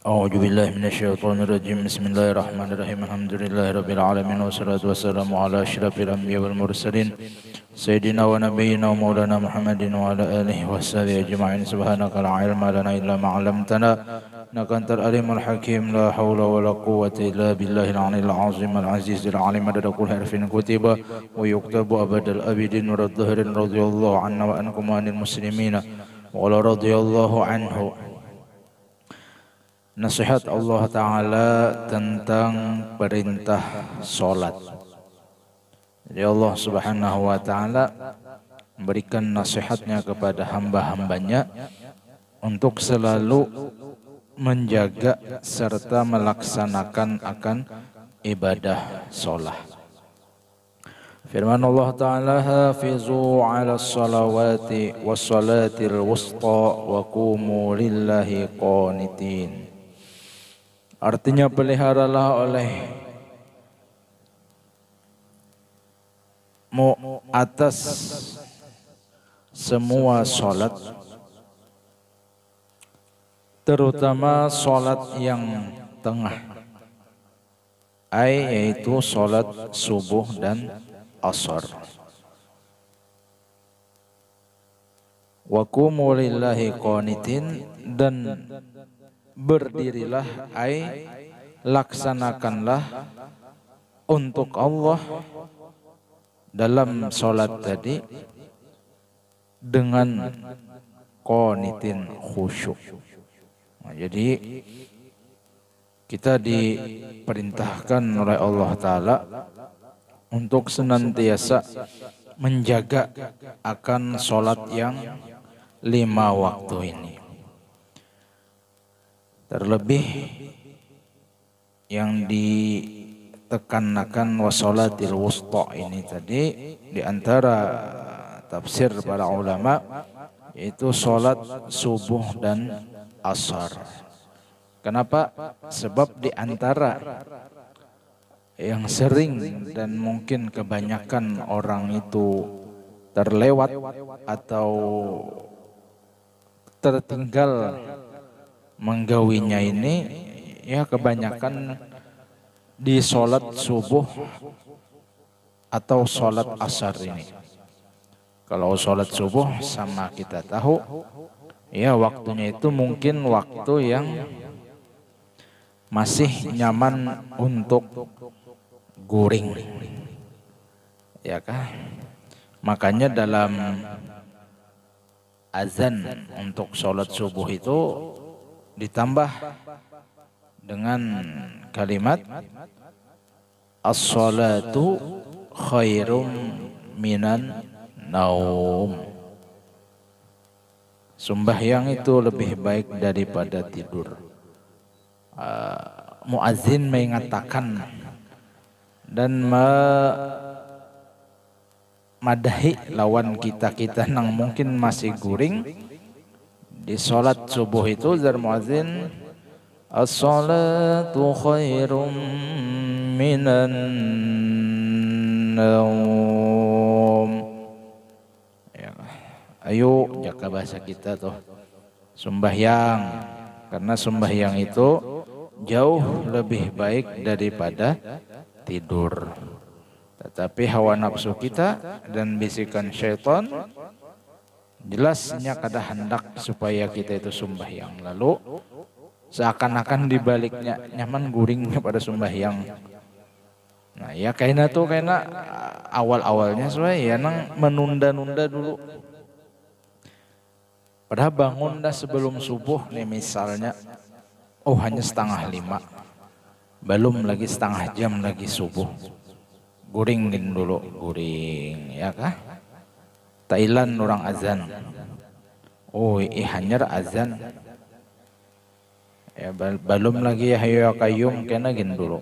أعوذ بالله من الشيطان الرجيم بسم الله الرحمن الرحيم الحمد لله رب العالمين والصلاة والسلام على أشرف الأنبياء والمرسلين سيدنا ونبينا ومولانا محمد وعلى آله وصحبه أجمعين سبحانك لا علم لنا إلا ما علمتنا إنك أنت العليم الحكيم لا حول ولا قوة إلا بالله العلي العظيم العزيز العليم عدد كل حرف كتب ويكتب أبد الأبدين والظهر رضي الله عنا وعنكم وعن المسلمين وقال رضي الله عنه. Nasihat Allah Ta'ala tentang perintah solat. Jadi Allah Subhanahu Wa Ta'ala memberikan nasihatnya kepada hamba-hambanya untuk selalu menjaga serta melaksanakan akan ibadah solat. Firman Allah Ta'ala, hafizu ala salawati was salatil wusta wa qumu lillahi qanitin. Artinya peliharalah olehmu atas semua solat, terutama solat yang tengah, yaitu solat subuh dan asar. Wa qumu lillahi qanitin, dan berdirilah, laksanakanlah untuk Allah dalam solat tadi dengan qanitin, khusyuk. Nah, jadi kita diperintahkan oleh Allah Ta'ala untuk senantiasa menjaga akan solat yang 5 waktu ini. Terlebih yang ditekankan wasolatil wusta ini tadi di antara tafsir para ulama, yaitu solat subuh dan asar. Kenapa? Sebab di antara yang sering dan mungkin kebanyakan orang itu terlewat atau tertinggal menggawinya ini, ya kebanyakan di solat subuh atau solat asar ini. Kalau solat subuh sama kita tahu, ya waktunya itu mungkin waktu yang masih nyaman untuk guring, ya kah? Makanya dalam azan untuk solat subuh itu ditambah dengan kalimat as-salatu khairum minan naum. Sembahyang itu lebih baik daripada tidur. Muazzin mengatakan dan madahi lawan kita nang mungkin masih guring di solat subuh itu, zar muazzin, as-salatu khairum minan naum. Ya, ayo jaga bahasa kita tuh, sembahyang, karena sembahyang itu jauh lebih baik daripada tidur. Tetapi hawa nafsu kita dan bisikan syaitan jelasnya kada hendak supaya kita itu sembahyang. Lalu seakan-akan dibaliknya nyaman guring pada sembahyang. Nah ya kayaknya awal-awalnya ya nang menunda-nunda dulu. Padahal bangun dah sebelum subuh nih misalnya, hanya 4:30, belum lagi setengah jam lagi subuh. Guringin dulu, guring, ya kah? Thailand orang azan. Hanyar azan. Ya belum lagi ya hayu ya qayyum kena gin dulu.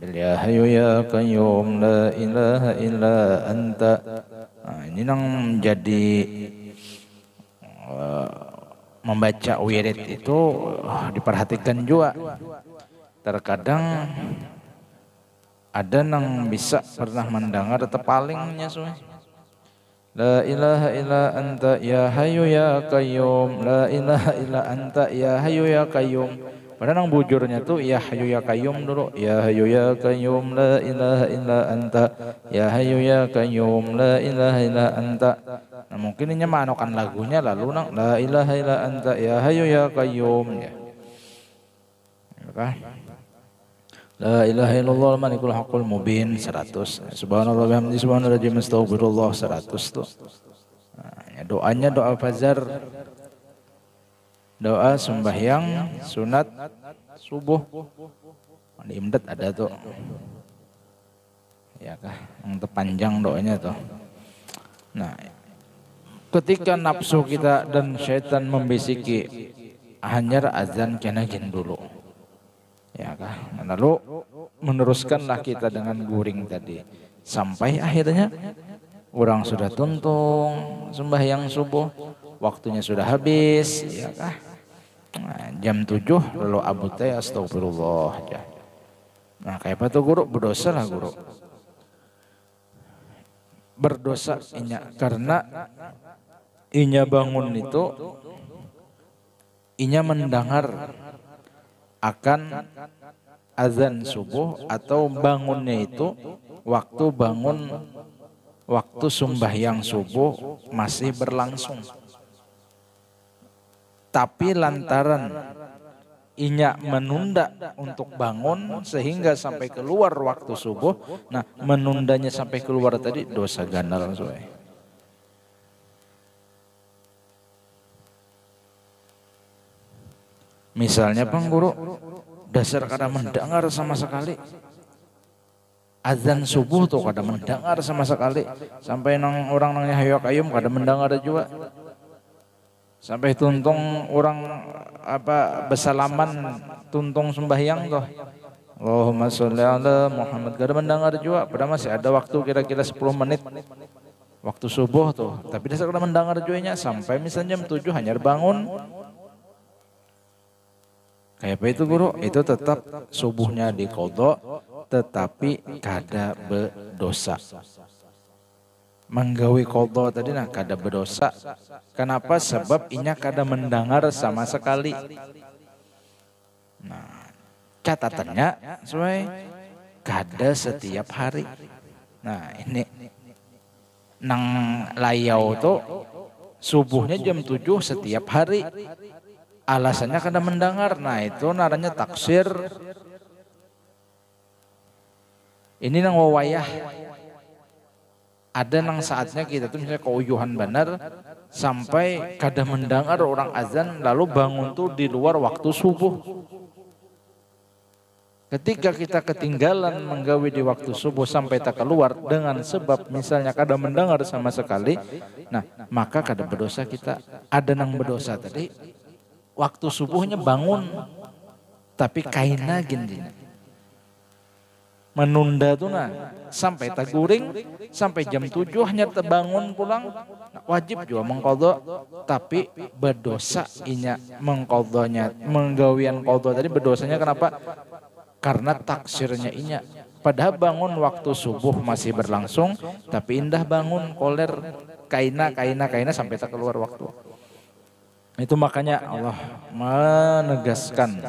Ya hayu ya qayyum la ilaha illa anta. Ini nang menjadi membaca wirid itu diperhatikan juga. Terkadang ada nang bisa pernah mendengar atau palingnya La ilaha illa anta ya hayyu ya qayyum. La ilaha illa anta ya hayyu ya qayyum. Padahal nang bujurnya tuh ya hayyu ya qayyum dulu. Ya hayyu ya qayyum la ilaha illa anta. Ya hayyu ya qayyum la ilaha illa anta. Nah mungkin ini manokan lagunya lalu nang la ilaha illa anta ya hayyu ya qayyum ya. La ilaha illallah malikul haqqul mubin 100. Subhanallah bihamdi subhanallahil astagfirullah 100 tuh. Nah, ya doanya doa fajar, doa sembahyang sunat subuh. Di imdet ada tuh. Ya kah, yang terpanjang doanya tuh. Nah, ketika nafsu kita dan syaitan membisiki, hanyar azan kena gin dulu. Ya kah? Lalu meneruskanlah kita dengan guring tadi sampai akhirnya orang sudah tuntung sembahyang subuh, waktunya sudah habis, ya kah? Nah, jam 7 lalu abu teh astagfirullah. Nah, kayak apa tuh guru? Berdosa lah guru. Berdosa inya karena inya bangun itu inya mendengar akan azan subuh atau bangunnya itu waktu bangun waktu sembahyang subuh masih berlangsung. Tapi lantaran inya menunda untuk bangun sehingga sampai keluar waktu subuh. Nah, menundanya sampai keluar tadi dosa gandal soalnya. Misalnya Bang Guru, dasar kada mendengar sama sekali. Azan subuh tuh kada mendengar sama sekali. Sampai nang orang nangnya hayok ayum kada mendengar juga. Sampai tuntung orang apa bersalaman tuntung sembahyang tuh. Allahumma sholli ala Muhammad kada mendengar juga. Padahal masih ada waktu kira-kira 10 menit. Waktu subuh tuh. Tapi dasar kada mendengar juga sampai misalnya jam 7 hanya bangun. Kayak apa itu guru? Itu tetap subuhnya diqodho tetapi kada berdosa. Menggawi qodho tadi nah kada berdosa. Kenapa? Sebab inya kada mendengar sama sekali. Nah, catatannya sesuai kada setiap hari. Nah, ini nang layau tuh subuhnya jam 7 setiap hari. Alasannya kada mendengar. Nah itu naranya taksir. Ini nang wawayah. Ada nang saatnya kita tuh misalnya keuyuhan benar sampai kada mendengar orang azan lalu bangun tuh di luar waktu subuh. Ketika kita ketinggalan menggawi di waktu subuh sampai tak keluar dengan sebab misalnya kada mendengar sama sekali. Nah maka kada berdosa kita. Ada nang berdosa tadi. Waktu subuhnya bangun, tapi kaina gini. Menunda tuh nah, sampai taguring, sampai jam 7 hanya terbangun pulang. Nah, wajib juga mengqodho, tapi berdosa inya mengqodhonya. Menggawian qodho tadi berdosanya kenapa? Karena taksirnya inya. Padahal bangun waktu subuh masih berlangsung, tapi indah bangun koler kaina sampai tak keluar waktu. Itu makanya Allah menegaskan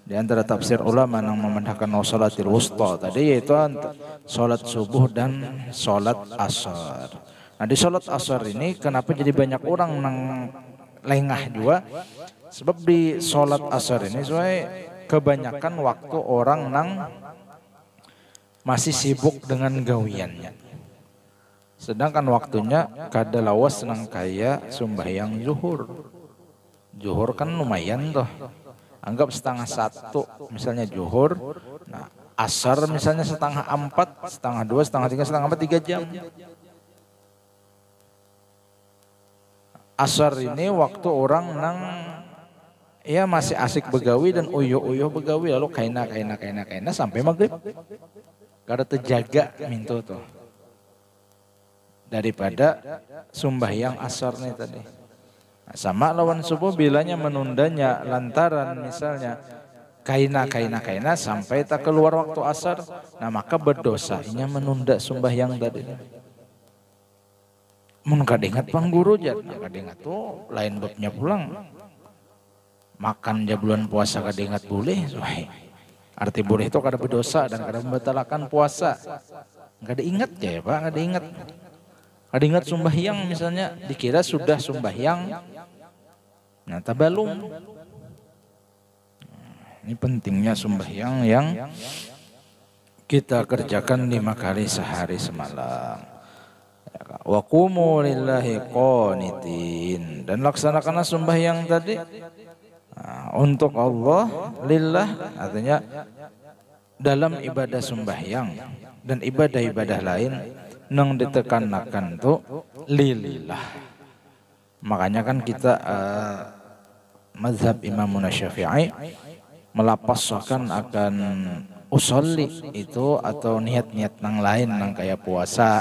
di antara tafsir ulama yang memandangkan sholatil wusta tadi yaitu sholat subuh dan sholat asar. Nah di sholat asar ini kenapa jadi banyak orang nang lengah juga? Sebab di sholat asar ini sesuai kebanyakan waktu orang nang masih sibuk dengan gawiannya. Sedangkan waktunya kada lawas nang kaya sembahyang zuhur. Zuhur kan lumayan tuh. Anggap 1:30 misalnya zuhur. Nah, asar misalnya 3:30, 2:30, 3:30, 4, 3 jam. Asar ini waktu orang nang ya masih asik begawi dan uyuh-uyuh begawi lalu kaina sampai maghrib. Kada terjaga mintu tuh. Daripada sembahyang asar nih tadi. Sama lawan subuh bilanya menundanya lantaran misalnya kaina sampai tak keluar waktu asar. Nah maka berdosa inya menunda sembahyang tadi. Mun kada ingat pangguru jar, kada ingat tuh lain babnya pulang. Makan aja bulan puasa kada ingat boleh, arti boleh itu kada berdosa dan kada membatalkan puasa. Kada ingat ya Pak, kada ingat. Kada ingat sembahyang misalnya, dikira sudah sembahyang. Nah, tabalum. Ini pentingnya sembahyang yang kita kerjakan 5 kali sehari semalam. Wa qumu lillahi qanitin, dan laksanakanlah sembahyang tadi untuk Allah, lillah artinya dalam ibadah sembahyang dan ibadah-ibadah lain nang ditekankan tuh lillah. Makanya kan kita mazhab Imam Syafi'i melapaskan akan usolli itu atau niat-niat nang lain nang kayak puasa,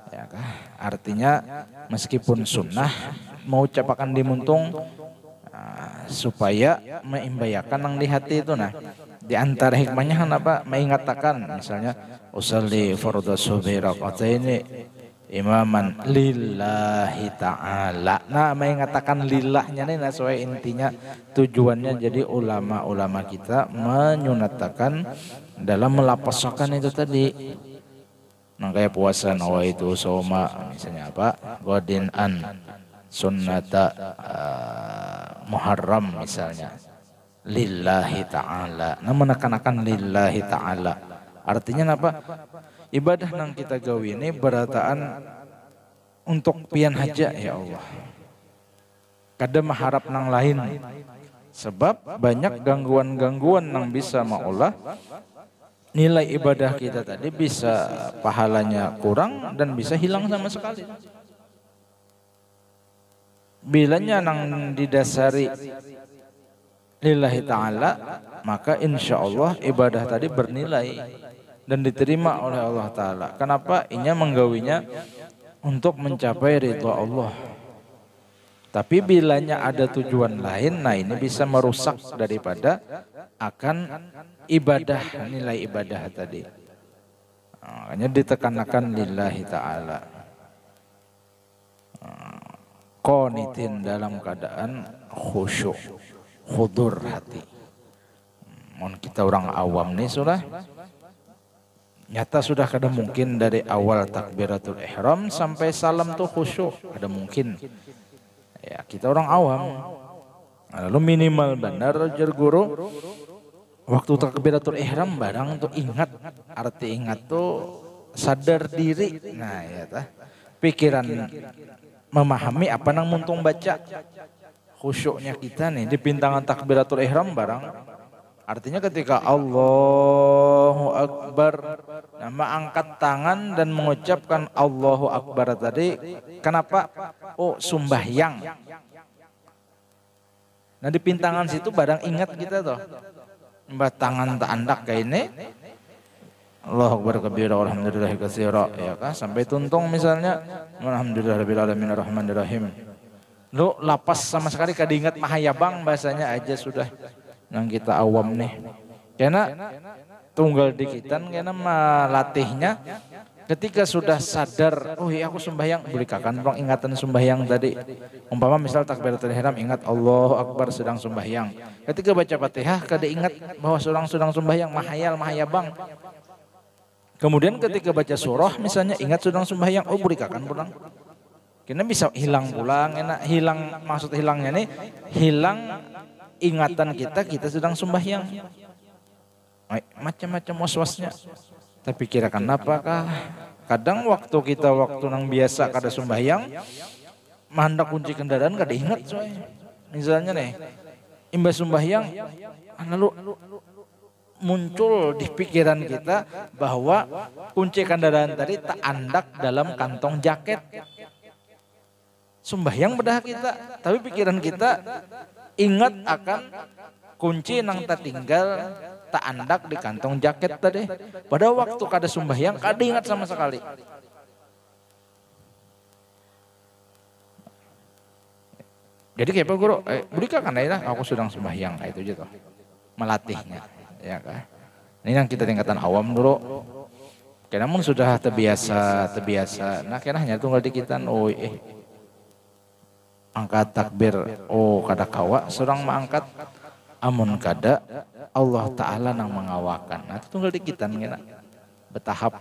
ya kah? Artinya meskipun sunnah mau ucapakan dimuntung supaya meimbayakan nang di hati itu. Nah, di antara hikmahnya kenapa mengatakan misalnya usolli fardhu subhi raqataini imaman lillahi ta'ala. Nah, mengatakan lillahnya nih, nah soal intinya tujuannya jadi ulama-ulama kita menyunatkan dalam melapaskan itu tadi. Nah, kayak puasa nawaitu soma misalnya apa? Godin an sunnata muharram misalnya. Lillahi ta'ala. Nah, menekan-nekan lillahi ta'ala. Artinya apa? Ibadah nang kita gawi ini berataan untuk pian haja ya Allah. Kada mengharap nang lain. Sebab banyak gangguan-gangguan nang bisa maulah nilai ibadah kita tadi bisa pahalanya kurang dan bisa hilang sama sekali. Bilanya nang didasari lillahi ta'ala, maka insya Allah ibadah tadi bernilai dan diterima oleh Allah Ta'ala. Kenapa? Inya menggawinya untuk mencapai ridha Allah. Tapi bilanya ada tujuan lain, nah ini bisa merusak daripada akan ibadah, nilai ibadah tadi. Makanya ditekankan lillahi ta'ala. Qanitin dalam keadaan khusyuk, khudur hati. Mohon kita orang awam nih sudah nyata sudah kada mungkin dari awal takbiratul ihram sampai salam tuh khusyuk, kada mungkin. Ya, kita orang awam. Lalu minimal benar jar guru waktu takbiratul ihram barang tuh ingat, arti ingat tuh sadar diri. Nah, ya tah. Pikiran memahami apa nang muntung baca. Khusyuknya kita nih di pintangan takbiratul ihram barang. Artinya ketika Allahu Akbar, nama angkat tangan dan mengucapkan Allahu Akbar tadi, kenapa? Oh, sembahyang. Nah, di pintangan situ barang ingat kita tuh. Mbah tangan tak andak kayak ini. Allahu Akbar kabira walhamdulillahi katsira, ya kah? Sampai tuntung misalnya alhamdulillahirabbil alamin arrahmanir rahim. Lu lapas sama sekali kada ingat mahayabang bahasanya aja sudah. Yang kita awam nih. Karena tunggal dikitan karena melatihnya ketika sudah sadar, oh iya aku sembahyang, berikan bang ingatan sembahyang tadi. Umpama misal takbiratul ihram ingat Allahu Akbar sedang sembahyang. Ketika baca Fatihah kada ingat bahwa sedang sembahyang, mahayabang. Kemudian ketika baca surah misalnya ingat sedang sembahyang, oh berikan pulang. Karena bisa hilang pulang, enak hilang, maksud hilangnya nih hilang ingatan kita sedang sembahyang. Macam-macam waswasnya. Tapi kirakan apakah? Kadang waktu kita nang biasa kada sembahyang, mandak kunci kendaraan kada ingat soalnya. Misalnya nih, imbas sembahyang, lalu muncul di pikiran kita bahwa kunci kendaraan tadi tak andak dalam kantong jaket. Sembahyang bedah kita, tapi pikiran kita ingat akan kunci nang tak tinggal tak andak di kantong jaket tadi. Pada waktu kada sembahyang kada ingat sama sekali. Jadi kayak apa guru? Berikan kan lah aku sedang sembahyang, itu aja tuh. Melatihnya, ya kan? Ini yang kita tingkatan awam dulu. Karena mun sudah terbiasa, nah kena hanya tunggal dikitan, angkat takbir, kada kawa, seorang mengangkat, amun kada, Allah Ta'ala nang mengawakan. Nah tunggal dikitan kena, bertahap,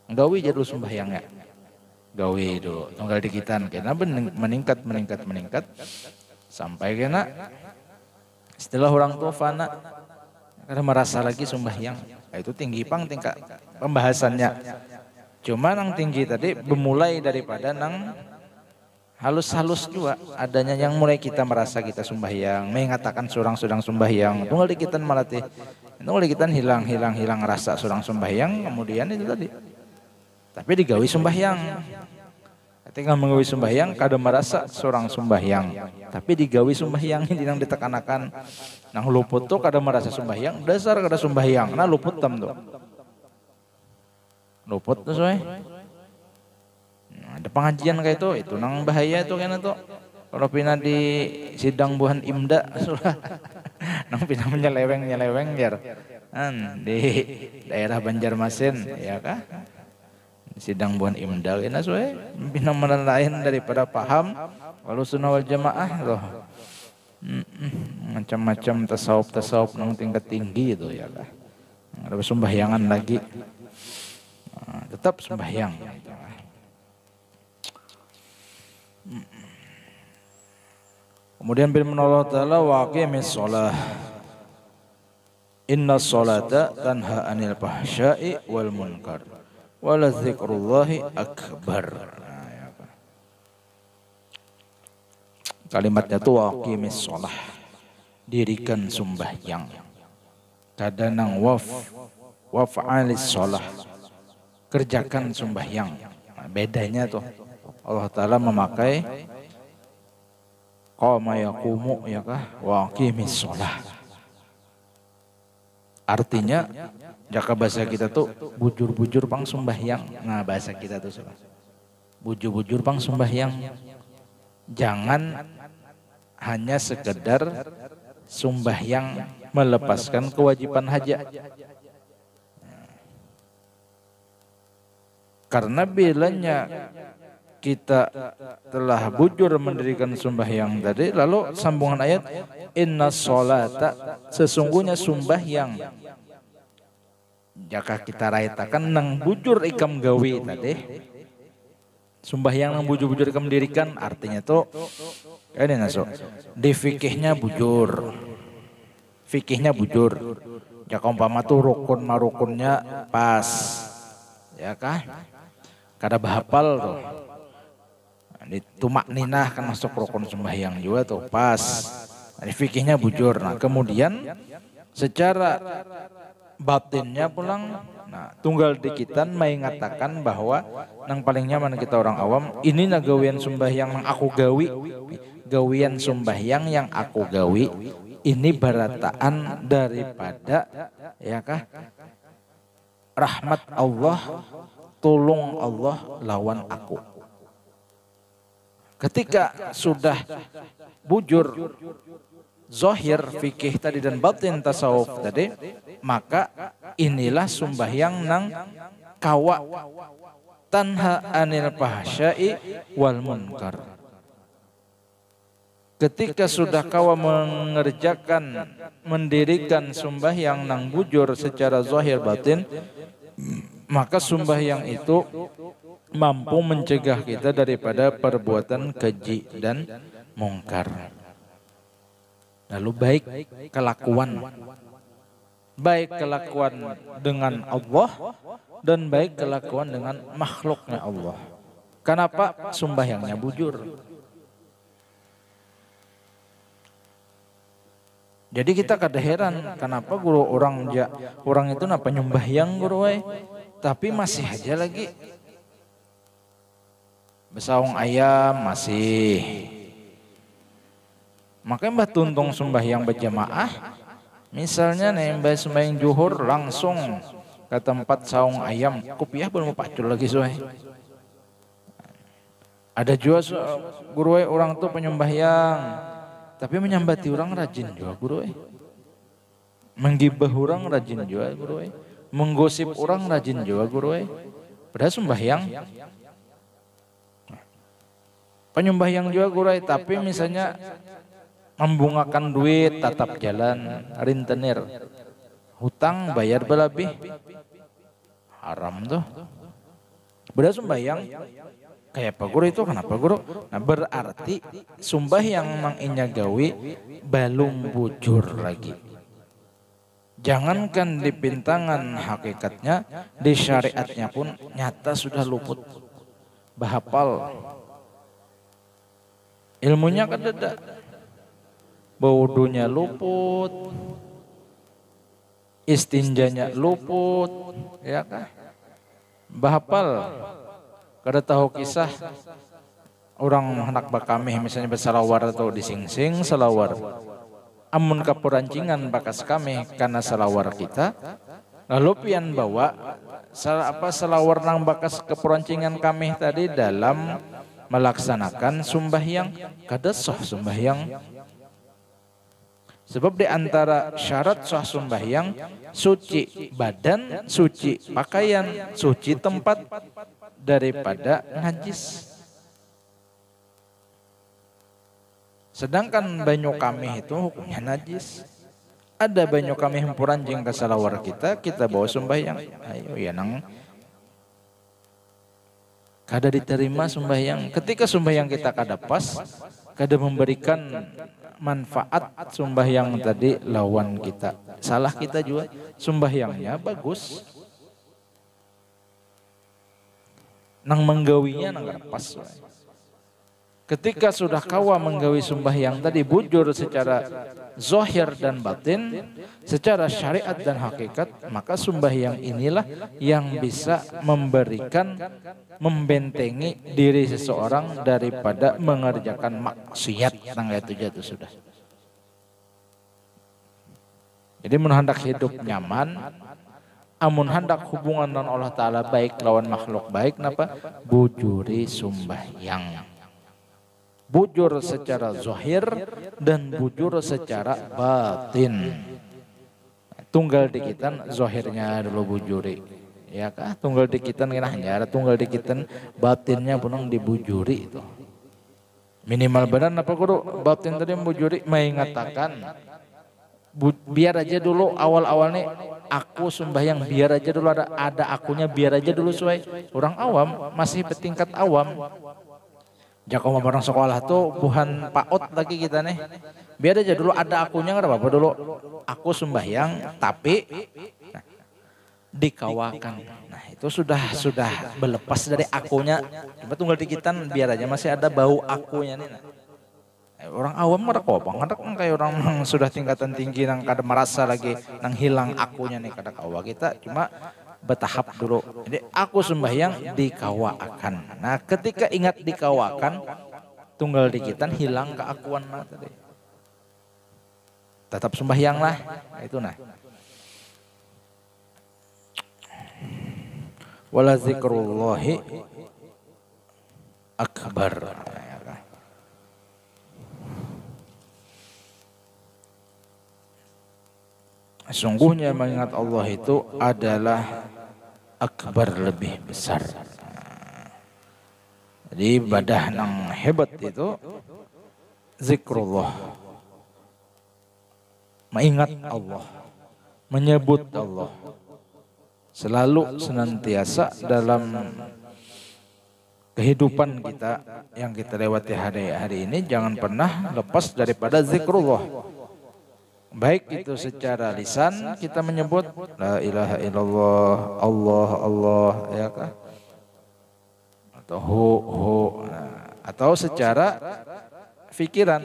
gawi jadul sembahyangnya, gawi dulu, tunggal dikitan, kena meningkat, sampai kena, setelah orang tua fana, kada merasa lagi sembahyang. Itu tinggi tingkat pembahasannya. Cuma nang tinggi tadi bermulai daripada nang halus-halus juga adanya yang mulai kita merasa kita sembahyang, mengatakan seorang sedang sembahyang. Tunggal dikitan malatih. Tunggal dikitan hilang rasa seorang sembahyang, kemudian itu tadi. Tapi digawi sembahyang. Ketika menggawi sembahyang kada merasa seorang sembahyang, tapi digawi sembahyang ini yang ditekanakan. Nang luput tuh kada merasa sembahyang, dasar kada sembahyang, nah luput tam tuh. Luput tuh soy. Nah, ada pengajian kayak itu nang bahaya tuh kena tuh. Kalau pina di sidang buhan imda, nang pina nyeleweng jar. Di daerah Banjarmasin, ya kah? Sidang buan imdal ini soe pina lain daripada paham kalau sunnah wal jamaah loh, macam-macam tasawuf nang tingkat tinggi itu ya lah, ada sembahyangan lagi, tetap sembahyang. Kemudian firman Allah Ta'ala wa aqimis shalah inna sholata tanha anil fahsya'i wal munkar wala dzikrullahi akbar. Nah, ya kan. Kalimatnya tuh waqimis shalah, dirikan sembahyang. Kadang waf'alis shalah, kerjakan sembahyang. Nah, bedanya tuh Allah Ta'ala memakai qama yaqumu ya kah waqimis shalah. Artinya jaka bahasa kita tuh bujur-bujur pang sembahyang. Nah bahasa kita tuh bujur-bujur pang sembahyang. Jangan hanya sekedar sembahyang melepaskan kewajiban hajat. Karena bilanya kita telah bujur mendirikan sembahyang tadi, lalu sambungan ayat inna sholata, sesungguhnya sembahyang jika kita raitakan nang bujur ikam gawi tadi, sembahyang nang bujur-bujur ikam dirikan, artinya tuh ini naso di fikihnya bujur, jika umpama tuh rukun marukunnya pas ya kah, kada bahapal tuh. Di tumak ninah kan masuk rukun sembahyang juga tuh pas. Nah, fikihnya bujur. Nah kemudian secara batinnya pulang, nah tunggal dikitan mengatakan bahwa nang paling nyaman kita orang awam ini na gawian sembahyang yang aku gawi, gawian sembahyang yang aku gawi ini barataan daripada ya kah rahmat Allah, tolong Allah lawan aku. Ketika sudah bujur zahir fikih tadi dan batin tasawuf tadi, maka inilah sembahyang nang kawa tanha anil fahsya'i wal munkar. Ketika sudah kawa mengerjakan mendirikan sembahyang nang bujur secara zahir batin, maka sembahyang itu mampu mencegah kita daripada perbuatan keji dan mungkar. Lalu baik kelakuan dengan Allah dan baik kelakuan dengan makhluknya Allah. Kenapa sembahyangnya bujur? Jadi kita kada heran kenapa guru orang itu napa nyembahyang guru tapi masih aja lagi besaung ayam masih. Makanya mbah tuntung sembahyang berjamaah. Misalnya nih mbah sembahyang juhur langsung ke tempat saung ayam. Kopiah belum pacul lagi soe. Ada juga guru orang tuh penyembahyang. Tapi menyambati orang rajin juga guru. Menggibah orang rajin juga guru. menggosip orang rajin juga guru padahal sembahyang penyembahyang juga guru tapi misalnya membungakan duit tatap jalan rentenir hutang bayar berlebih haram tuh padahal sembahyang kayak apa guru itu kenapa guru? Nah berarti sembahyang manginya gawi belum bujur lagi. Jangankan di pintangan hakikatnya, di syariatnya pun nyata sudah luput. Bahapal. Ilmunya kadada. Baudunya luput. Istinjanya luput. Ya kan? Bahapal. Kada tahu kisah orang anak bakamih misalnya bersalawar atau disingsing salawar. Amun kaperancingan bakas kami karena salawar kita. Lalu pian bawa salawar nang bakas keperancingan kami tadi dalam melaksanakan sembahyang kada sah sembahyang. Sebab di antara syarat sah sembahyang suci badan, suci pakaian, suci tempat daripada najis. Sedangkan banyu kami itu hukumnya najis. Ada banyu kami hempuran jeng ke salawar kita bawa sembahyang. Ayo ya nang kada diterima sembahyang. Ketika sembahyang kita kada pas, kada memberikan manfaat sembahyang tadi lawan kita. Salah kita juga sembahyangnya bagus. Nang menggawinya nang pas. Ketika sudah kawa menggawi sembahyang tadi bujur secara zahir dan batin, secara syariat dan hakikat, maka sembahyang inilah yang bisa memberikan, membentengi diri seseorang daripada mengerjakan maksiat nang itu jatuh sudah. Jadi menhendak hidup nyaman, amun hendak hubungan dengan Allah Ta'ala baik lawan makhluk baik, napa? Bujuri sembahyang. Bujur secara zahir dan bujur secara batin. Tunggal dikitan zahirnya dulu bujuri. Ya kah? Tunggal dikitan kenahnya, tunggal dikitan batinnya punang dibujuri itu. Minimal benar apa kudu batin tadi bujuri mengatakan biar aja dulu awal-awalnya aku sembahyang biar aja dulu ada akunya biar aja dulu sesuai orang awam masih bertingkat awam. Jakob orang sekolah tuh bukan paut lagi kita nih. Biar aja dulu ada akunya nggak apa-apa dulu. Aku sembahyang tapi dikawakan. Nah itu sudah berlepas dari akunya. Coba tunggal dikitan biar aja masih ada bau akunya nih. Nah. Orang awam ada kok bang, ada kayak orang yang sudah tingkatan tinggi nang kada merasa lagi nang hilang akunya nih kada kawa kita cuma bertahap dulu. Jadi aku sembahyang dikawakan. Nah ketika ingat dikawakan tunggal dikitan hilang keakuan tadi. Tetap sembahyang lah itu nah. Wala zikrullahi akbar. Sungguhnya mengingat Allah itu adalah akbar lebih besar. Jadi ibadah nang hebat itu zikrullah. Mengingat Allah, menyebut Allah. Selalu senantiasa dalam kehidupan kita yang kita lewati hari ini jangan pernah lepas daripada zikrullah. Baik itu secara lisan kita menyebut la ilaha illallah, Allah ya kah? Atau hu atau secara fikiran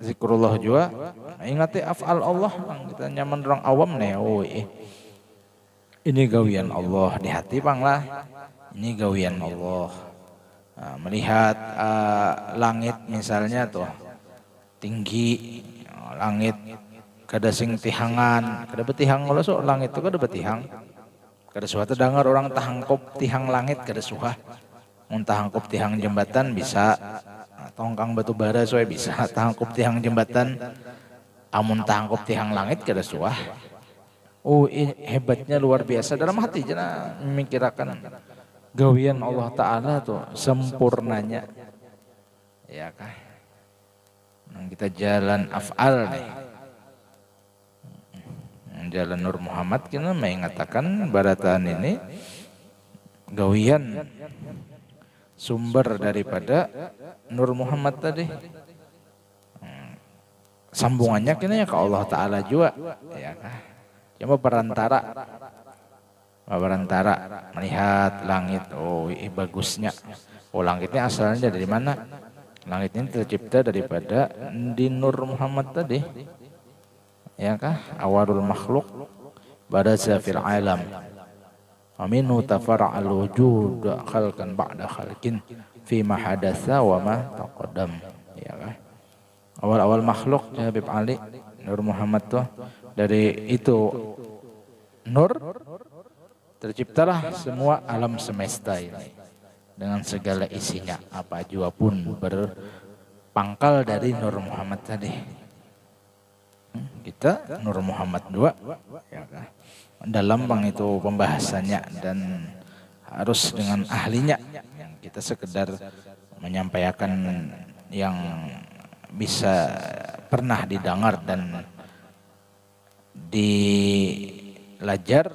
zikrullah juga ingati af'al Allah kita nyaman orang awam nih ini gawian Allah di hati bang lah ini gawian Allah melihat langit misalnya tuh tinggi langit kada sing tihangan kada betihang kalau so langit itu kada betihang kada suah terdengar orang tahangkop tihang langit kada suah mun tahangkop tihang jembatan bisa tongkang batu bara soe bisa tahangkop tihang jembatan amun tahangkop tihang langit kada suah Oh hebatnya luar biasa dalam hati jangan memikirkan gawian Allah Ta'ala tuh sempurnanya. Ya kah? Nah, kita jalan af'al nih. Jalan Nur Muhammad kita mengatakan barataan ini gawian sumber daripada Nur Muhammad tadi. Sambungannya kini ya ke Allah Ta'ala juga. Ya kah? Cuma perantara melihat langit. Oh bagusnya. Oh langitnya asalnya dari mana? Langit ini tercipta daripada di Nur Muhammad tadi. Ya kah? Awalul makhluk baraza fil alam. Aminu tafara'al wujud khalqan ba'da khalqin fi ma hadatsa wa ma taqaddam. Ya kah? Awal-awal makhluk ya Habib Ali Nur Muhammad tuh dari itu nur terciptalah semua alam semesta ini dengan segala isinya apa jua pun berpangkal dari Nur Muhammad tadi. Kita Nur Muhammad 2 ya kah? Dalam bang itu pembahasannya dan harus dengan ahlinya. Kita sekedar menyampaikan yang bisa pernah didengar dan belajar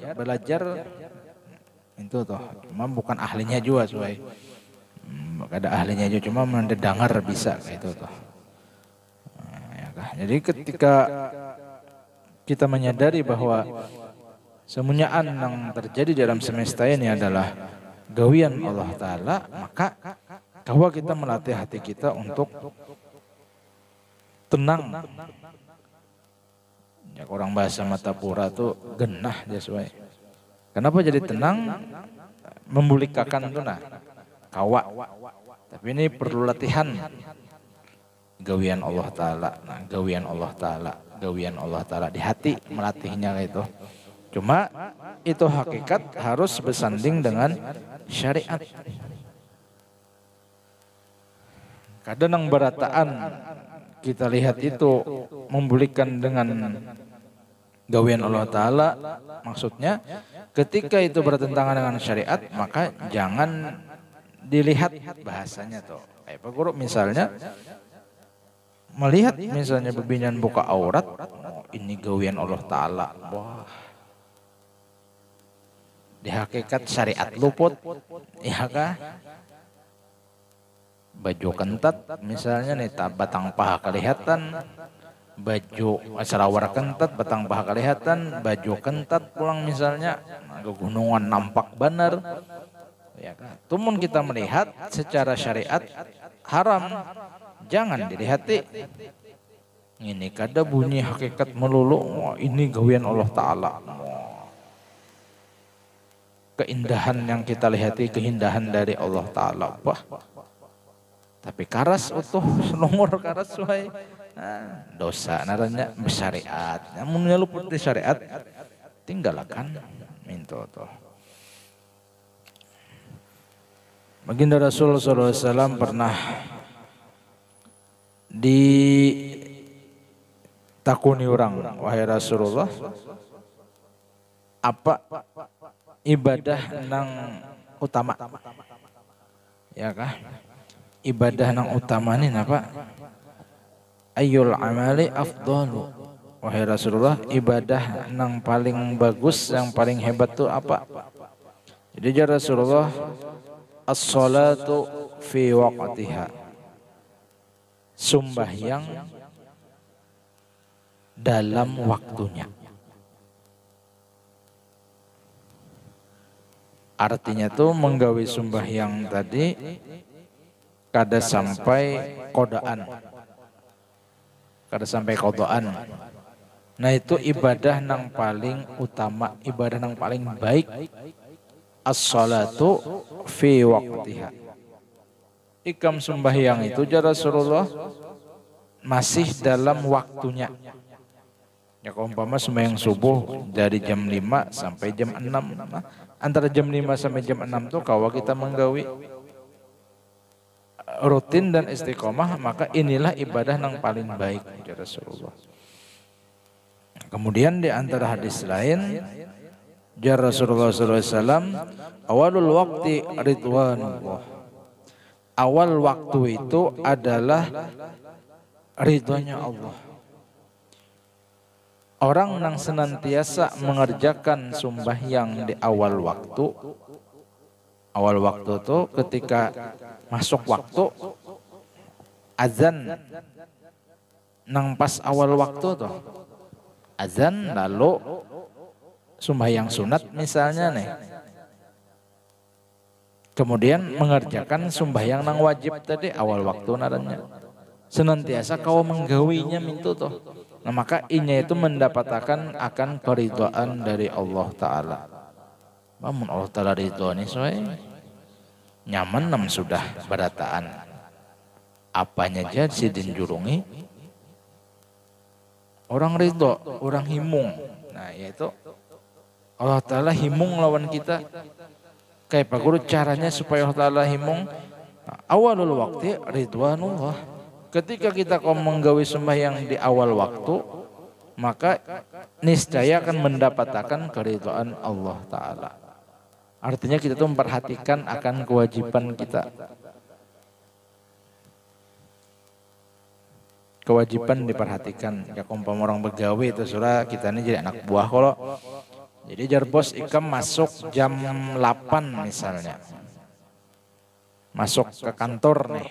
itu toh. Cuma bukan ahlinya juga suai. Ada ahlinya juga cuma mendengar bisa kayak itu toh. Ya kah? Jadi ketika kita menyadari bahwa semuanya yang terjadi dalam semesta ini adalah gawian Allah Ta'ala, maka bahwa kita melatih hati kita untuk tenang. Ya orang bahasa Matapura tuh genah dia suai. Kenapa jadi tenang? Membulikakan tuh nah kawa. Tapi ini perlu latihan. Gawian Allah Ta'ala. Nah, gawian Allah Ta'ala di hati melatihnya itu. Cuma itu hakikat harus bersanding dengan syariat. Kadang yang berataan kita lihat itu membulikan dengan gawian Allah Ta'ala, maksudnya ketika itu bertentangan dengan syariat maka jangan dilihat bahasanya tuh. Kayak Pak Guru misalnya melihat misalnya bebinian buka aurat, oh, ini gawian Allah Ta'ala. Wah, di hakikat syariat luput, ya kah? Baju kentat misalnya nih batang paha kelihatan, baju serawar kentat batang paha kelihatan, baju kentat pulang misalnya gunungan nampak benar, ya kan? Tumun kita melihat secara syariat haram, jangan dilihati. Ini kada bunyi hakikat melulu, wah, ini gawian Allah Ta'ala. Keindahan yang kita lihati keindahan dari Allah Ta'ala. Wah, tapi karas utuh selongur karas suai dosa naranya bersyariat. Namun luput di syariat tinggalkan minto toh. Baginda Rasul SAW pernah ditakuni orang, wahai Rasulullah, apa ibadah nang utama? Ya kah? Ibadah nang utama ini apa? Ayyul amali afdalu. Wahai Rasulullah, ibadah nang paling bagus, yang paling hebat tuh apa? Jadi ya Rasulullah, as-salatu fi waqtiha. Sembahyang dalam waktunya. Artinya tuh menggawi sembahyang tadi kada sampai kodaan. Nah itu ibadah nang paling utama, ibadah nang paling baik. As-salatu fi waqtiha. Ikam sembahyang itu ya Rasulullah masih dalam waktunya. Ya umpama sembahyang subuh dari jam 5 sampai jam 6. Antara jam 5 sampai jam 6 tuh kawa kita menggawi rutin dan istiqomah, maka inilah ibadah yang paling baik ya Rasulullah. Kemudian di antara hadis lain, jar Rasulullah SAW, awalul waqti ridwanullah. Awal waktu itu adalah ridhonya Allah. Orang yang senantiasa mengerjakan sembahyang di awal waktu. Awal waktu itu ketika masuk waktu azan nang pas awal waktu tuh. Azan lalu sembahyang sunat misalnya nih. Kemudian mengerjakan sembahyang nang wajib tadi awal waktu naranya. Senantiasa kau menggawinya mintu tuh. Nah maka inya itu mendapatkan akan keridhaan dari Allah Ta'ala. Namun Allah Ta'ala ridho ini soalnya nyaman nam sudah berataan. Apanya aja sidin jurungi. Orang ridho, orang himung. Nah yaitu Allah Ta'ala himung lawan kita. Kayak Pak Guru caranya supaya Allah Ta'ala himung. Awalul waktu ridwanullah. Ketika kita kau menggawi sembahyang di awal waktu, maka niscaya akan mendapatkan keridhaan Allah Ta'ala. Artinya kita tuh memperhatikan akan kewajiban kita. Kewajiban diperhatikan. Ya umpama orang begawe itu surah kita ini jadi anak buah kalau. Jadi jar bos ikam masuk jam 8 misalnya. Masuk ke kantor nih.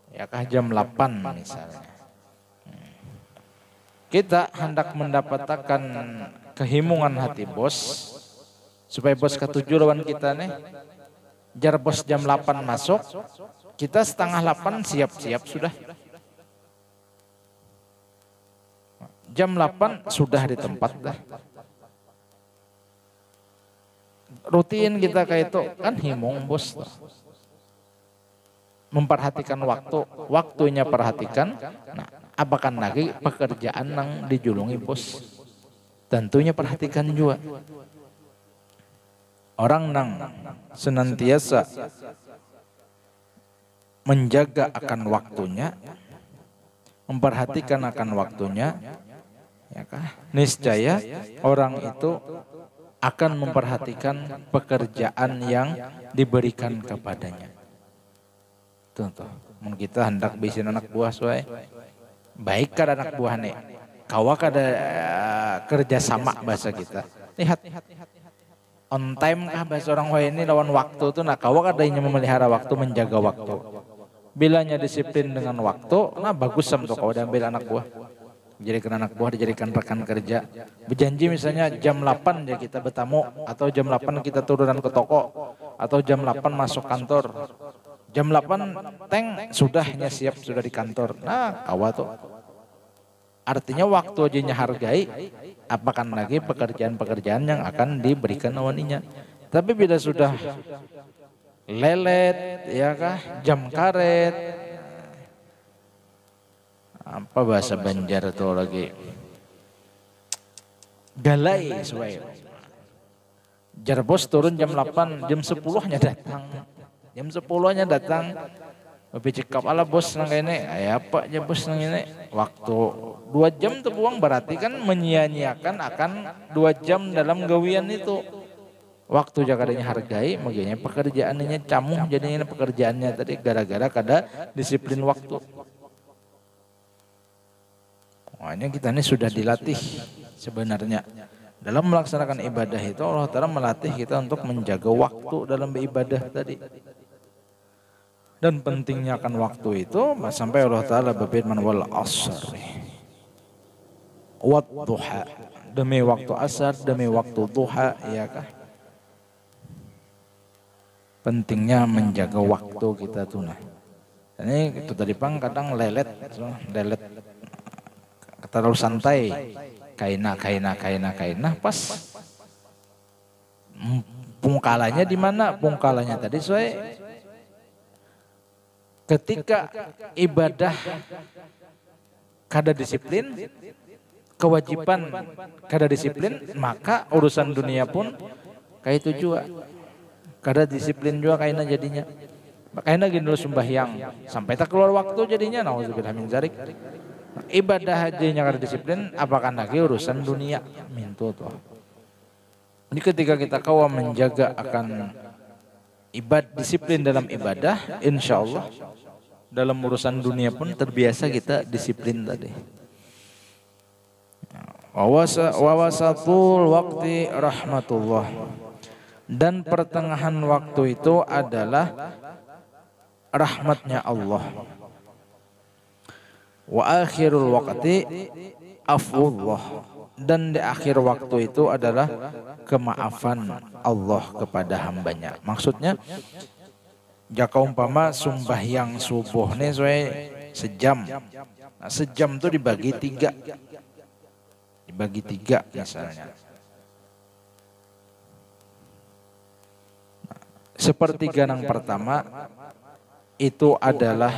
Ya kah jam 8 misalnya. Kita hendak mendapatkan kehimungan hati bos. Supaya bos ketujuh lawan kita nih. Jar bos jam 8 masuk. Kita setengah 8 siap-siap sudah. Jam 8 sudah di tempat dah. Rutin kita kayak itu kan himung bos. Memperhatikan waktu, waktunya perhatikan. Nah, apakan lagi pekerjaan yang dijulungi bos. Tentunya perhatikan juga. Orang yang senantiasa menjaga akan waktunya, memperhatikan akan waktunya, ya kah? Niscaya orang itu akan memperhatikan pekerjaan yang diberikan kepadanya. Tuh, kita hendak bisin anak buah soai. Baik kada anak buah nih. Kawa kada kerja sama bahasa kita. Lihat. On time kah bahasa orang wae ini lawan waktu tuh. Nah kawa kada ingin memelihara waktu, menjaga waktu. Bilanya disiplin dengan waktu, nah bagus sam tuh kawa diambil anak buah. Dijadikan anak buah, dijadikan rekan kerja. Berjanji misalnya jam 8 ya kita bertamu, atau jam 8 kita turunan ke toko, atau jam 8 masuk kantor. Jam 8 teng sudahnya siap sudah di kantor. Nah kawa tuh. Artinya waktu aja hargai, apakan lagi pekerjaan-pekerjaan yang akan diberikan awaninya. Tapi bila sudah lelet, ya kah, jam karet, apa bahasa Banjar tuh lagi galai suai. Jar bos turun jam 8, jam 10-nya datang. Jam 10-nya datang. Tapi cekap ala bos nang ini, apa aja bos nang ini. Waktu 2 jam terbuang berarti kan menyia-nyiakan akan 2 jam dalam gawian itu. Waktu jakadanya hargai, makanya pekerjaannya camuh jadinya pekerjaannya tadi gara-gara kada disiplin waktu. Makanya kita ini sudah dilatih sebenarnya. Dalam melaksanakan ibadah itu Allah Ta'ala melatih kita untuk menjaga waktu dalam beribadah tadi. Dan pentingnya akan waktu itu sampai Allah Ta'ala berfirman wal asri wat duha, demi waktu asar, demi waktu duha, ya kah? Pentingnya menjaga waktu kita tuh nah. Ini itu tadi pang kadang lelet terlalu santai, kaina pas pungkalanya di mana? Pungkalanya tadi soalnya ketika ibadah kada disiplin, kewajiban kada disiplin, maka urusan dunia pun kayak itu juga. Kada disiplin juga kayaknya jadinya. Makanya gini dulu sembahyang sampai tak keluar waktu jadinya nauzubillah min dzalik. Ibadah haji yang ada disiplin, apakah lagi urusan dunia mintu tuh. Ini ketika kita kawa menjaga akan disiplin dalam ibadah, insya Allah dalam urusan dunia pun terbiasa kita disiplin tadi. Wawasatul waktu rahmatullah, dan pertengahan waktu itu adalah rahmatnya Allah. Wa akhirul waqti afullah, dan di akhir waktu itu adalah kemaafan Allah kepada hambanya. Maksudnya jika umpama sembahyang subuh nih sejam, nah, sejam itu dibagi tiga misalnya. Sepertiga yang pertama itu adalah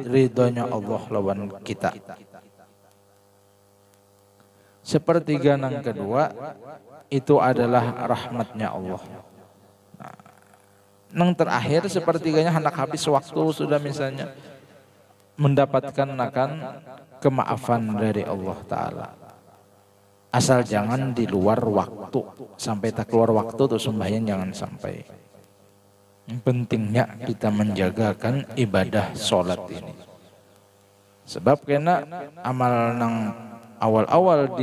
ridhonya Allah lawan kita. Sepertiga yang kedua itu adalah rahmatnya Allah. Yang terakhir sepertiganya hendak habis waktu sudah misalnya mendapatkan akan kemaafan dari Allah Ta'ala. Asal jangan di luar waktu, sampai tak keluar waktu tuh sembahyang jangan sampai. Pentingnya kita menjagakan ibadah sholat ini. Sebab kena amal nang awal-awal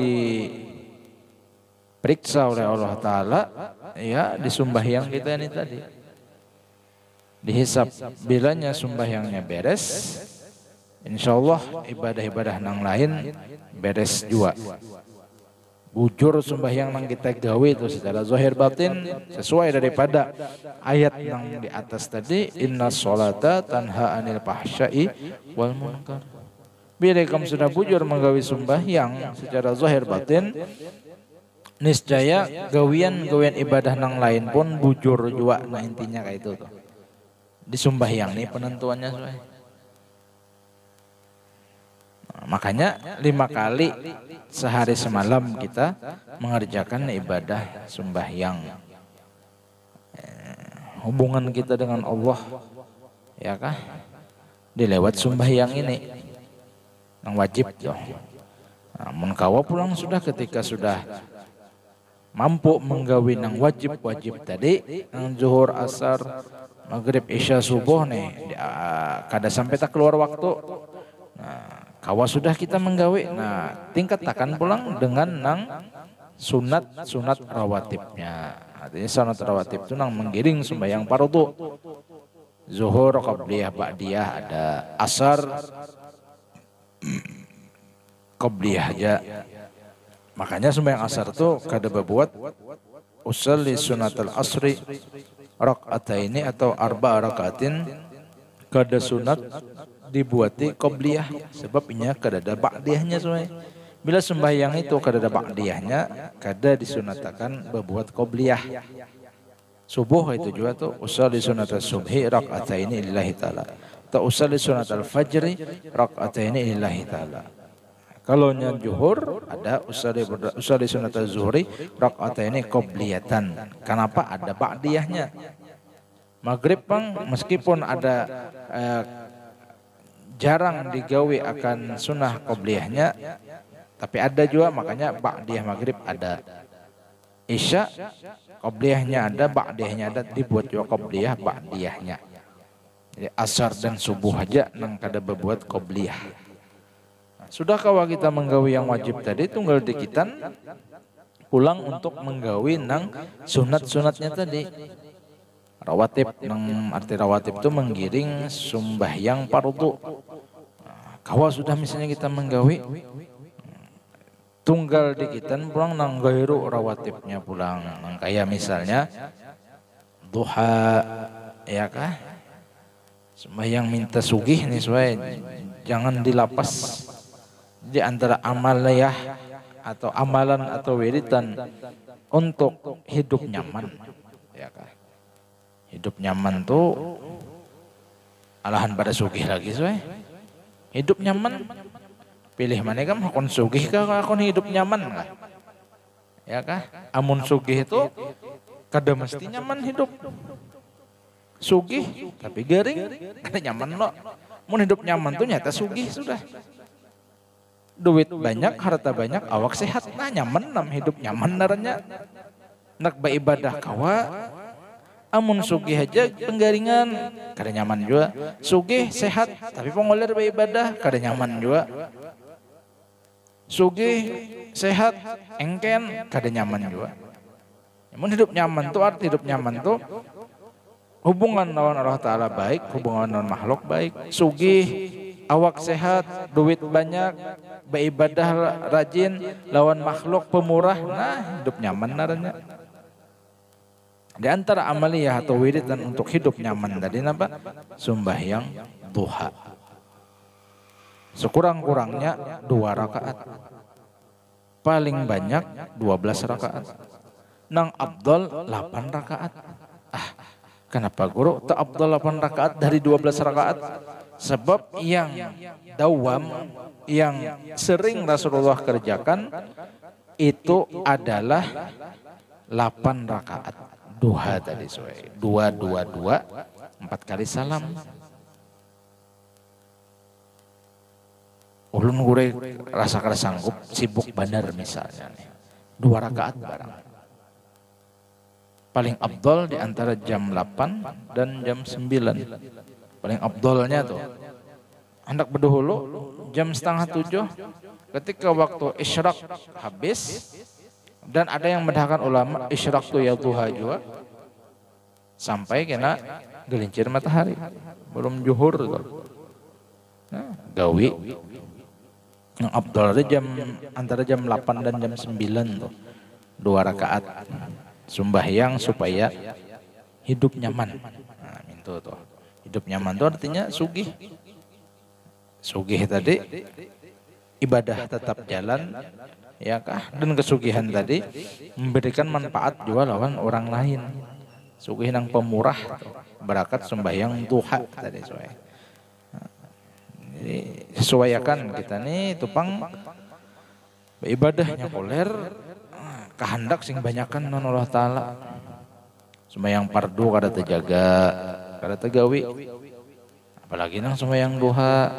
diperiksa oleh Allah Ta'ala, ya di sembahyang kita ini tadi. Dihisap bilanya sembahyangnya beres, insya Allah ibadah-ibadah nang lain beres juga. Bujur sembahyang nang kita gawe itu secara zahir batin sesuai daripada ayat yang di atas tadi, inna sholata tanha anil fahsya'i wal munkar. Bila kamu sudah bujur menggawi sembahyang secara zahir batin, niscaya gawian ibadah nang lain pun bujur juga. Nah intinya kayak itu tuh. Di sembahyang nih penentuannya soalnya. Makanya 5 kali sehari semalam kita mengerjakan ibadah sembahyang. Hubungan kita dengan Allah, ya kah? Dilewat sembahyang ini, yang wajib tuh. Namun kawa pulang sudah ketika sudah mampu menggawi yang wajib tadi, yang zuhur, asar, maghrib, isya, subuh nih, kada sampai tak keluar waktu. Nah, kawa sudah kita menggawe, nah tingkatkan pulang dengan nang sunat rawatibnya. Artinya sunat rawatib itu nang menggiring sembahyang fardu. Zuhur, qabliyah, ba'diyah, ada asar, qabliyah aja. Makanya sembahyang asar itu kada berbuat usalli sunatul asri raka'ataini atau arba'a raka'atin, kada sunat dibuati qabliyah, sebab inya kada ada ba'diyahnya semua. Bila sembahyang itu kada ada ba'diyahnya, kada disunatakan berbuat qabliyah. Subuh itu juga tuh usalli sunatal subhi raka'ataini lillahi ta'ala, atau usalli sunatal fajri raka'ataini lillahi ta'ala. Kalau nya zuhur ada usalli sunatal zuhri raka'ataini qabliyatan. Kenapa? Ada ba'diyahnya. Maghrib pang meskipun ada jarang digawe akan sunnah qabliyahnya, tapi ada juga, makanya ba'diyah maghrib ada. Isya qabliyahnya ada, ba'diyahnya ada, dibuat juga qabliyah ba'diyahnya. Jadi asar dan subuh aja nang kada berbuat qabliyah. Sudah kawa kita menggawe yang wajib tadi, tunggal dikitan pulang untuk menggawe nang sunat-sunatnya tadi. Rawatib, nang arti rawatib itu menggiring sembahyang fardu. Kawa sudah misalnya kita menggawe, tunggal dikitan pulang nang gairu rawatibnya pulang. Nang kayak misalnya duha, ya kah? Sembahyang minta sugih nih soalnya jangan dilapas. Di antara amaliyah atau amalan atau wiridan untuk hidup nyaman, ya kah? Hidup nyaman tuh alahan pada sugih lagi soalnya. Hidup nyaman pilih mana kam, akon sugih kah akon hidup nyaman kah? Ya kah? Amun sugih itu kada mesti nyaman hidup. Sugih tapi garing kada nyaman lo. Mun hidup nyaman tuh nyata sugih sudah. Duit banyak, harta banyak, awak sehat, nah nyaman nam hidup nyaman naranya. Nak beribadah kawa, amun sugih aja penggaringan, kada nyaman juga. Sugih sehat, tapi pengoler beribadah, kada nyaman juga. Sugih sehat, engken, kada nyaman juga. Namun hidup nyaman tuh arti hidup nyaman tuh hubungan lawan Allah Ta'ala baik, hubungan lawan makhluk baik, sugih, awak sehat, duit banyak, beribadah rajin, lawan makhluk pemurah, nah hidup nyaman naranya. Di antara amaliyah atau wiridan untuk hidup nyaman tadi apa? Sembahyang duha. Sekurang-kurangnya 2 rakaat. Paling banyak 12 rakaat. Nang abdol 8 rakaat. Kenapa guru tak abdol 8 rakaat dari 12 rakaat? Sebab yang dawam, yang sering Rasulullah kerjakan itu adalah 8 rakaat. Duha tadi soe. 2, 4 kali salam. Ulun gure rasa kada sanggup, sibuk benar misalnya nih. 2 rakaat barang. Paling abdol di antara jam 8 dan jam 9. Paling abdolnya tuh. Hendak berdahulu jam 6:30 ketika waktu isyraq habis. Dan ada yang mendahkan ulama isyraq tuh ya duha juga. Sampai kena gelincir matahari. Belum juhur tuh. Nah, gawi. Yang abdol ada antara jam 8 dan jam 9 tuh. 2 rakaat. Sembahyang supaya hidup nyaman. Nah, itu tuh. Hidup nyaman itu artinya sugih. Sugih tadi ibadah tetap jalan, ya kah? Dan kesugihan tadi memberikan manfaat juga lawan orang lain. Sugih nang pemurah berkat sembahyang duha tadi soalnya. Jadi sesuaikan kita nih tupang ibadahnya koler. Kehendak sing banyakan non Allah Ta'ala. Sembahyang fardu kada terjaga, kada tegawi. Apalagi nang sembahyang duha,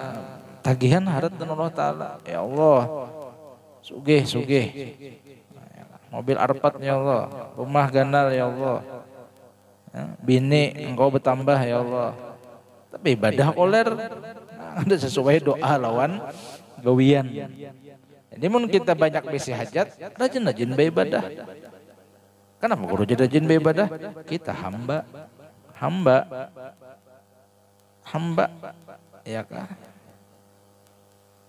tagihan harat non Allah Ta'ala. Ya Allah, sugih. Mobil arpat ya Allah, rumah ganal ya Allah. Bini engkau bertambah ya Allah. Tapi ibadah koler, ada sesuai doa lawan gawian. Jadi mun kita banyak bisi hajat, rajin beribadah. Kenapa guru rajin beribadah? Kita hamba, ya kah?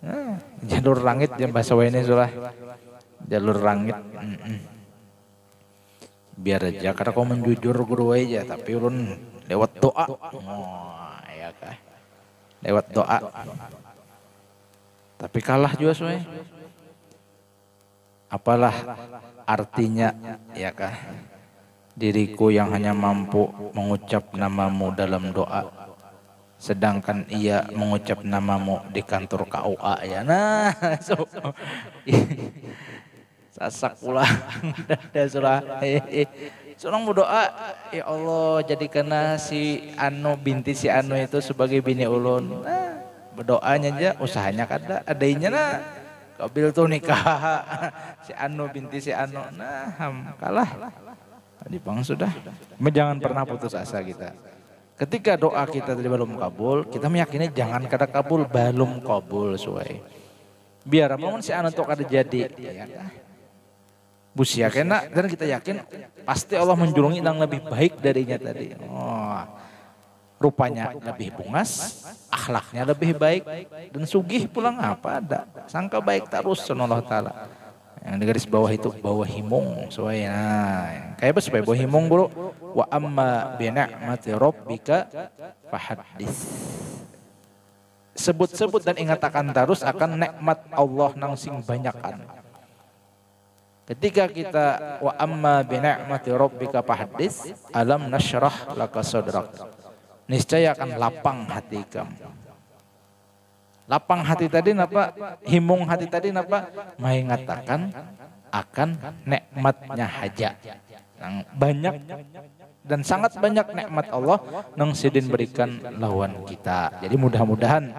Nah, jalur langit yang bahasa ini surah. Jalur langit. Biar aja karena kau menjujur guru aja, tapi urun lewat doa. Oh, ya kah? Lewat doa. Tapi kalah juga soalnya. Apalah artinya ya kah? Diriku yang hanya mampu mengucap namamu dalam doa. Sedangkan ia mengucap namamu di kantor KUA ya. Nah, so, sasak pula. Surah. Seorang berdoa, ya Allah jadikanlah si Anu binti si Anu itu sebagai bini ulun. Nah, berdoanya aja, usahanya kada, adainya nah. Kabil tuh nikah si Anu binti si Anu, nah kalah. Tadi bang sudah. Jangan pernah putus asa kita. Ketika doa kita tadi belum kabul, kita meyakini jangan kada kabul, belum kabul suai. Biar apapun si Anu tuh kada jadi, ya kan? Busia kena dan kita yakin pasti Allah menjulungi yang lebih baik darinya tadi. Oh, rupanya lebih bungas, akhlaknya lebih baik dan sugih pulang apa ada. Sangka baik terus Allah Ta'ala. Yang di garis bawah itu bawah himung soalnya. Kayak apa supaya bawah himung bro? Wa amma bi ni'mati rabbika fahaddits. Sebut-sebut dan ingatakan terus akan nikmat Allah nang sing banyakan. Ketika kita wa amma bi ni'mati rabbika fahaddits, alam nasyrah laka sadrak. Niscaya akan lapang hati kamu. Lapang hati tadi napa? Himung hati tadi napa? Mengatakan akan nikmatnya haja. Yang banyak Dan sangat banyak nikmat Allah nang sidin berikan lawan kita. Jadi mudah-mudahan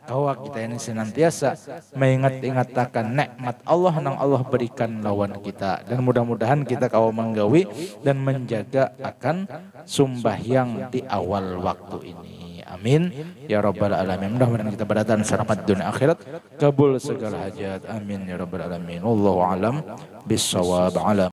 bahwa kita ini senantiasa mengingat-ingatakan nikmat Allah nang Allah berikan lawan kita. Dan mudah-mudahan kita kau menggawi dan menjaga akan sumbahyang di awal waktu ini. Amin ya rabbal alamin. Mudah-mudahan kita berdatan selamat dunia akhirat, kabul segala hajat. Amin ya rabbal alamin. Wallahu alam bissawab. Alam.